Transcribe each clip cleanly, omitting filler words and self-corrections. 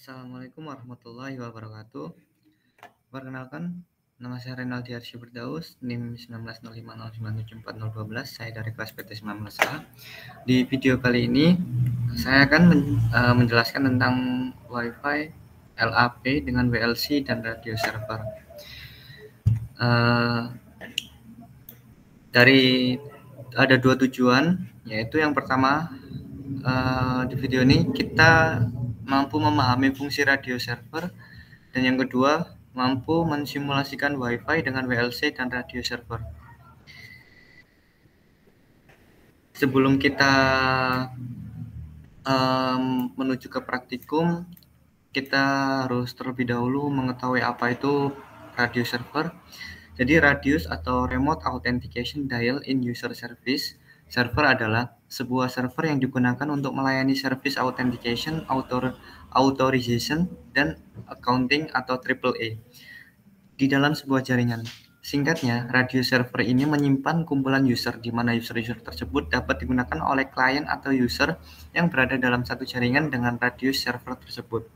Assalamualaikum warahmatullahi wabarakatuh. Perkenalkan, nama saya Renaldi Arsy Firdaus, NIM 1905097412. Saya dari kelas PT 19A. Di video kali ini, saya akan menjelaskan tentang Wi-Fi, LAP dengan WLC dan radio server. Ada dua tujuan, yaitu yang pertama, di video ini kita mampu memahami fungsi radio server, dan yang kedua mampu mensimulasikan Wi-Fi dengan WLC dan radio server. Sebelum kita menuju ke praktikum, kita harus terlebih dahulu mengetahui apa itu radio server. Jadi radius atau Remote Authentication Dial-in User Service server adalah sebuah server yang digunakan untuk melayani service authentication, authorization, dan accounting atau AAA di dalam sebuah jaringan. Singkatnya, radio server ini menyimpan kumpulan user di mana user-user tersebut dapat digunakan oleh klien atau user yang berada dalam satu jaringan dengan radius server tersebut.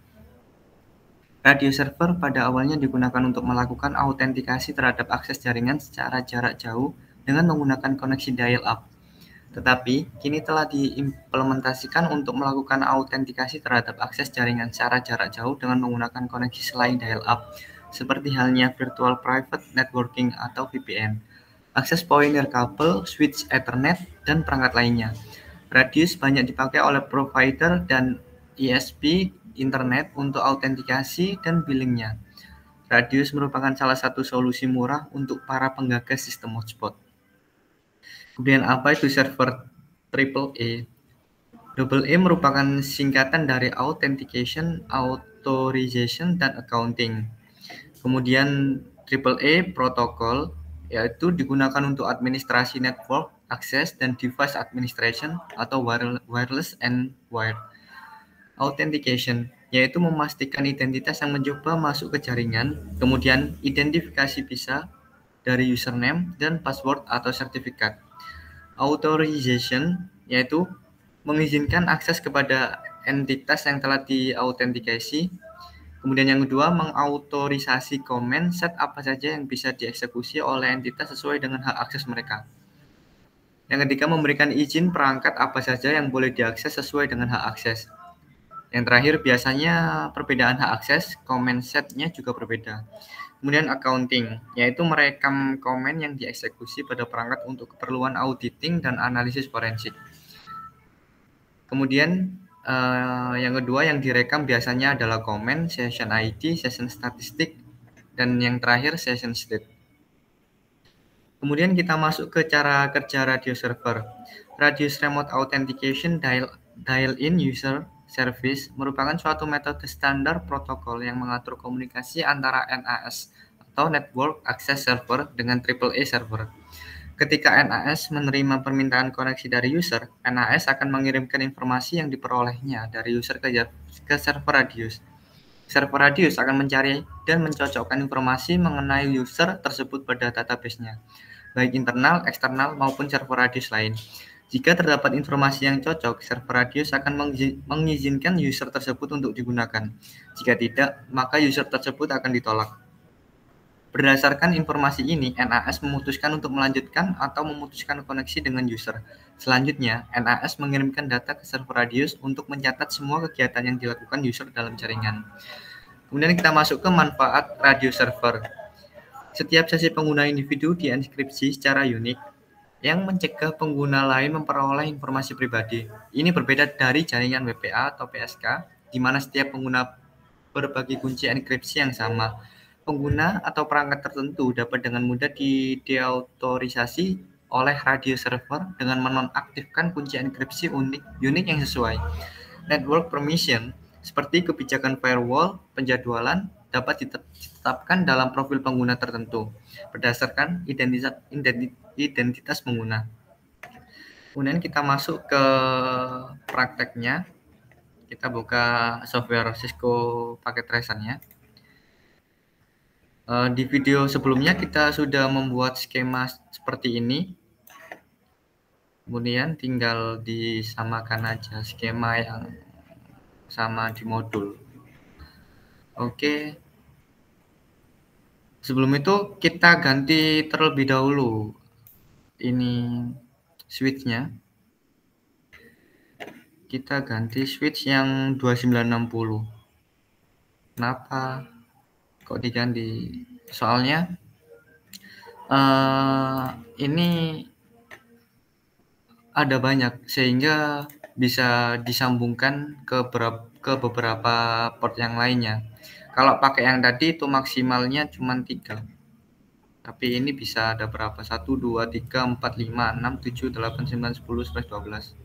Radio server pada awalnya digunakan untuk melakukan autentikasi terhadap akses jaringan secara jarak jauh dengan menggunakan koneksi dial-up. Tetapi, kini telah diimplementasikan untuk melakukan autentikasi terhadap akses jaringan secara jarak jauh dengan menggunakan koneksi selain dial-up, seperti halnya Virtual Private Networking atau VPN, akses point nirkabel, switch Ethernet, dan perangkat lainnya. Radius banyak dipakai oleh provider dan ISP internet untuk autentikasi dan billingnya. Radius merupakan salah satu solusi murah untuk para penggagas sistem hotspot. Kemudian apa itu server AAA? AA merupakan singkatan dari Authentication, Authorization, dan Accounting. Kemudian AAA protokol yaitu digunakan untuk administrasi network, access, dan device administration atau wireless and wired. Authentication yaitu memastikan identitas yang mencoba masuk ke jaringan, kemudian identifikasi bisa dari username dan password atau sertifikat. Authorization yaitu mengizinkan akses kepada entitas yang telah diautentikasi. Kemudian yang kedua, mengautorisasi komen set apa saja yang bisa dieksekusi oleh entitas sesuai dengan hak akses mereka. Yang ketiga, memberikan izin perangkat apa saja yang boleh diakses sesuai dengan hak akses. Yang terakhir, biasanya perbedaan hak akses, komen setnya juga berbeda. Kemudian accounting, yaitu merekam komen yang dieksekusi pada perangkat untuk keperluan auditing dan analisis forensik. Kemudian yang kedua yang direkam biasanya adalah komen, session ID, session statistik, dan yang terakhir session state. Kemudian kita masuk ke cara kerja radio server. Radius Remote Authentication Dial-in User Service merupakan suatu metode standar protokol yang mengatur komunikasi antara NAS atau Network Access Server dengan AAA server. Ketika NAS menerima permintaan koneksi dari user, NAS akan mengirimkan informasi yang diperolehnya dari user ke server radius. Server radius akan mencari dan mencocokkan informasi mengenai user tersebut pada database-nya, baik internal, eksternal, maupun server radius lain. Jika terdapat informasi yang cocok, server radius akan mengizinkan user tersebut untuk digunakan. Jika tidak, maka user tersebut akan ditolak. Berdasarkan informasi ini, NAS memutuskan untuk melanjutkan atau memutuskan koneksi dengan user. Selanjutnya, NAS mengirimkan data ke server radius untuk mencatat semua kegiatan yang dilakukan user dalam jaringan. Kemudian kita masuk ke manfaat radio server. Setiap sesi pengguna individu dienkripsi secara unik yang mencegah pengguna lain memperoleh informasi pribadi. Ini berbeda dari jaringan WPA atau PSK, di mana setiap pengguna berbagi kunci enkripsi yang sama. Pengguna atau perangkat tertentu dapat dengan mudah deautorisasi oleh radio server dengan menonaktifkan kunci enkripsi unik yang sesuai. Network permission, seperti kebijakan firewall, penjadwalan, dapat ditetapkan dalam profil pengguna tertentu berdasarkan identitas pengguna. Kemudian kita masuk ke prakteknya. Kita buka software Cisco Packet Tracer-nya. Di video sebelumnya kita sudah membuat skema seperti ini. Kemudian tinggal disamakan aja skema yang sama di modul. Oke. Sebelum itu kita ganti terlebih dahulu ini switch-nya. Kita ganti switch yang 2960. Kenapa kok diganti? Soalnya ini ada banyak sehingga bisa disambungkan ke beberapa port yang lainnya. Kalau pakai yang tadi itu maksimalnya cuma 3. Tapi ini bisa ada berapa? 1, 2, 3, 4, 5, 6, 7, 8, 9, 10, 11, 12.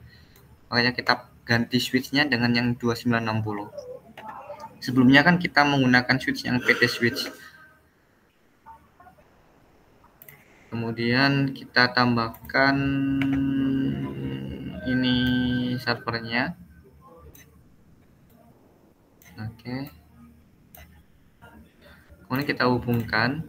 Makanya kita ganti switch-nya dengan yang 2960. Sebelumnya kan kita menggunakan switch yang PT switch. Kemudian kita tambahkan ini servernya. Oke. Kemudian kita hubungkan.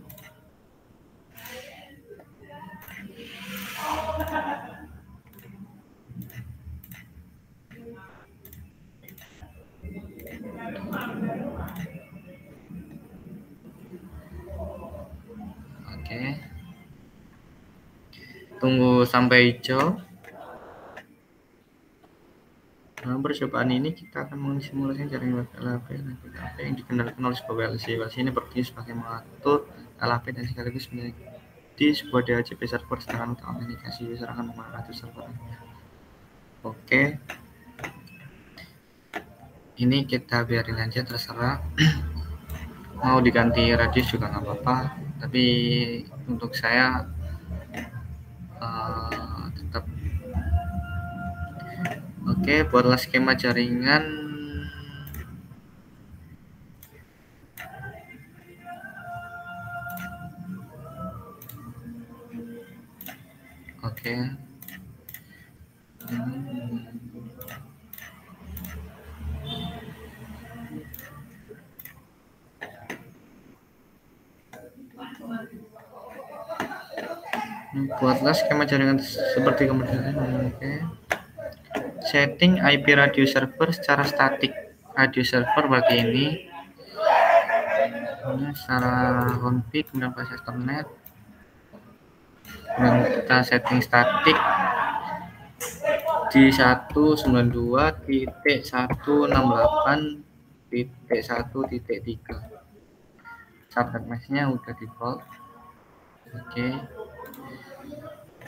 Oke. Tunggu sampai hijau. Dalam percobaan ini kita akan mensimulasikan jaringan LHP yang dikendalikan oleh sebuah WLC. WLC ini berfungsi sebagai mengatur LHP dan sekaligus menjadi sebuah DHCP server, sedangkan untuk autentikasi user akan menggunakan radius server. Oke. Ini kita biarin aja, terserah. Mau diganti radius juga nggak apa-apa, tapi untuk saya tetap. Oke, buatlah skema jaringan. Oke. Buatlah skema jaringan seperti kemudian. Oke. Setting IP radio server secara statik. Radio server seperti ini. Ini secara config, kemudian proses ethernet. Kemudian kita setting statik di 192.168.1.3. Subnet mesh-nya udah default. Oke.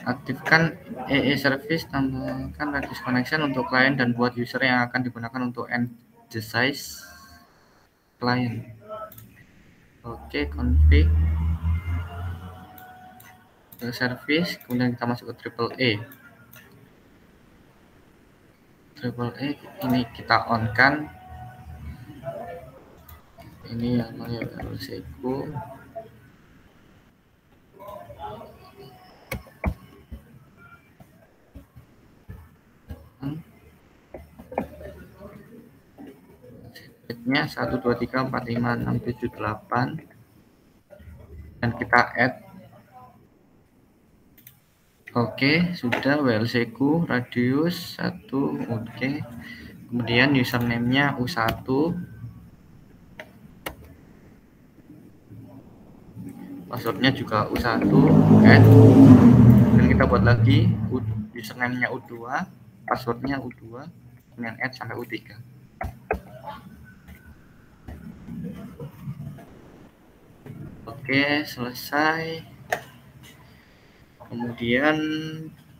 Aktifkan EE service, tambahkan radius connection untuk klien dan buat user yang akan digunakan untuk end device klien. Oke, config service, kemudian kita masuk ke AAA. AAA ini kita on kan. Ini yang namanya LCQ. Setnya 1, 2, 3, 4, 5, 6, 7, 8 dan kita add. Oke, sudah WLCQ radius 1. Oke. Kemudian username-nya U1. Passwordnya juga U1. Add. Dan kita buat lagi username-nya U2, passwordnya U2, kemudian add sampai U3. Oke, selesai. Kemudian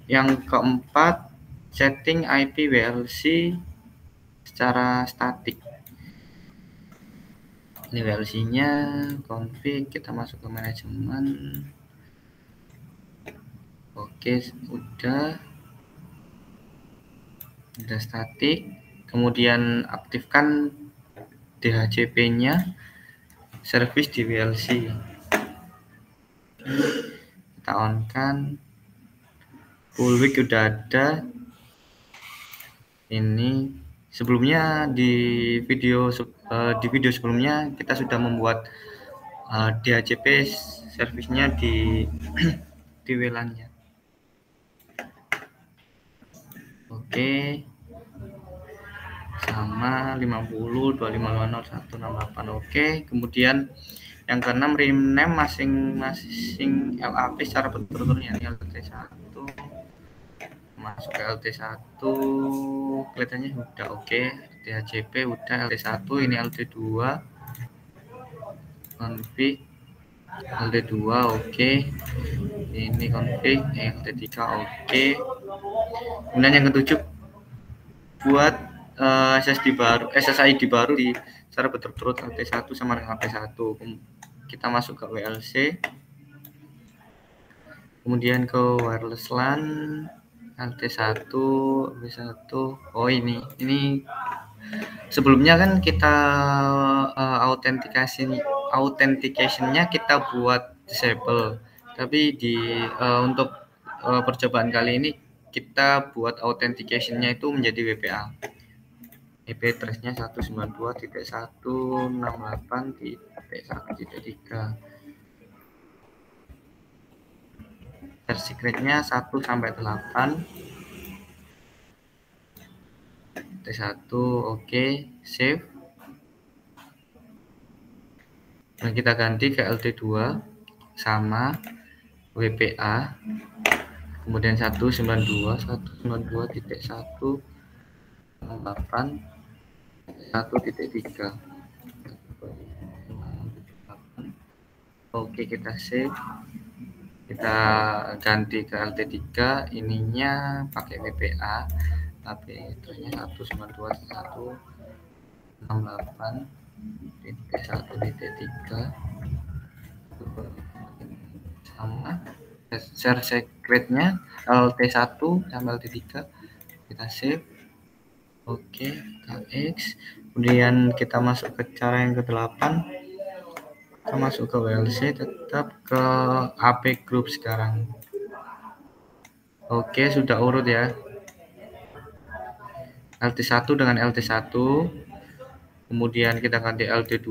yang keempat, setting IP WLC secara statik. Ini WLC-nya, config, kita masuk ke manajemen. Oke, udah statik. Kemudian aktifkan DHCP-nya, service di WLC. Kita on kan. Full week udah ada. Ini sebelumnya di video sebelumnya kita sudah membuat DHCP servisnya di WLAN-nya. Oke, sama 50 2550 168. Oke, kemudian yang keenam rename masing-masing LAP secara berturut-turut, ini LT1 masuk ke LT1 kelihatannya udah oke. THCP udah, LT1 ini LT2 config LT2 oke. Ini config LT3 oke. Kemudian yang ketujuh buat SSID baru di secara berturut-turut LT1 sama dengan LT1. Kita masuk ke WLC, kemudian ke wireless LAN LT1 W1. Oh ini sebelumnya kan kita authentication-nya kita buat disable, tapi untuk percobaan kali ini kita buat authentication-nya itu menjadi WPA. IP address-nya 192.168.1.3. Secret-nya 1 sampai 8. T1 oke, save. Nah, kita ganti ke LT2 sama WPA. Kemudian 192.168.1.3. Oke, kita save. Kita ganti ke LT3, ininya pakai WPA, tapi itunya 192.168.1.3 sama share secretnya LT1 sama LT3. Kita save. Oke, kita X. Kemudian kita masuk ke cara yang ke-8. Kita masuk ke WLC, tetap ke AP group sekarang. Oke, sudah urut ya. LT1 dengan LT1. Kemudian kita ganti LT2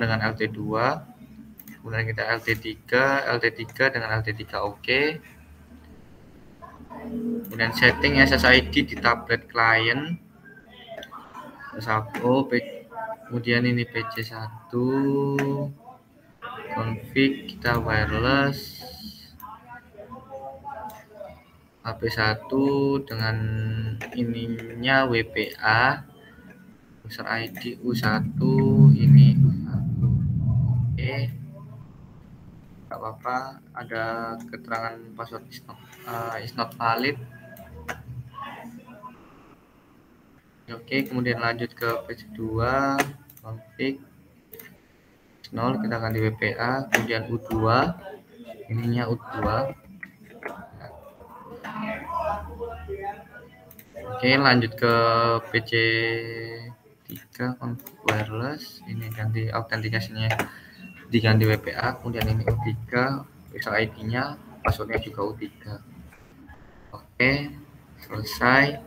dengan LT2. Kemudian kita LT3 dengan LT3 oke. Kemudian setting SSID di tablet client. Kemudian ini PC1 config, kita wireless HP1 dengan ininya WPA user ID U1, ini U1 oke. Gak apa-apa, ada keterangan password is not valid. Oke, kemudian lanjut ke PC2 config 0, kita ganti WPA, kemudian U2, ininya U2. Oke, lanjut ke PC3 config wireless, ini ganti authentication-nya diganti WPA, kemudian ini U3, user ID-nya, passwordnya juga U3. Oke, selesai.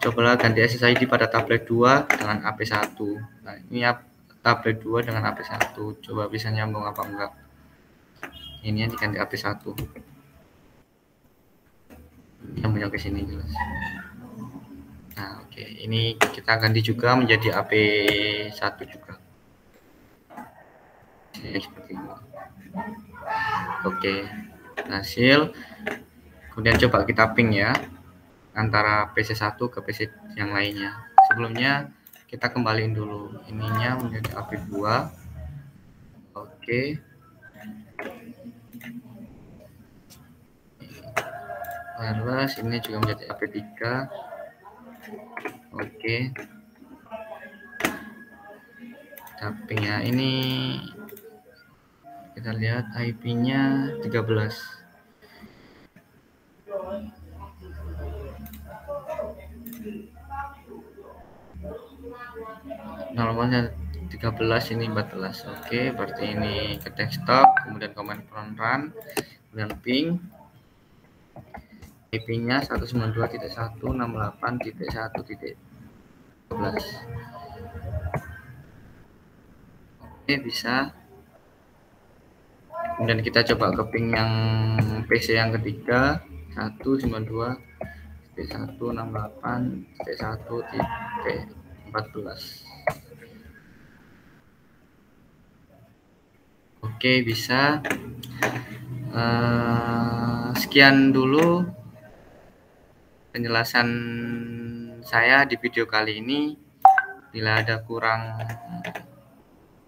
Cobalah ganti SSID pada tablet 2 dengan AP1. Nah, ini tablet 2 dengan AP1. Coba bisa nyambung apa enggak. Ini yang diganti AP1. Nyambungnya ke sini jelas. Nah, oke. Ini kita ganti juga menjadi AP1 juga. Seperti ini. Oke. Hasil. Kemudian coba kita ping ya antara PC1 ke PC yang lainnya. Sebelumnya kita kembaliin dulu ininya menjadi AP2. Oke. Wireless ini juga menjadi AP3. Oke. Tapping ya. Ini kita lihat IP-nya 13. Normalnya 13, ini 14. Oke, berarti ini ke desktop, kemudian command prompt run, kemudian ping. IP-nya 192.168.1.12. Oke, bisa. Kemudian kita coba ke ping yang PC yang ketiga, 192 P168.1.14. Oke, bisa. Sekian dulu penjelasan saya di video kali ini. Bila ada kurang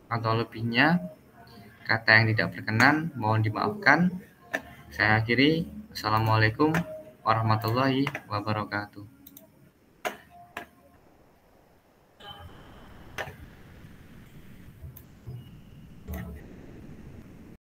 atau lebihnya, kata yang tidak berkenan, mohon dimaafkan. Saya akhiri. Assalamualaikum warahmatullahi wabarakatuh.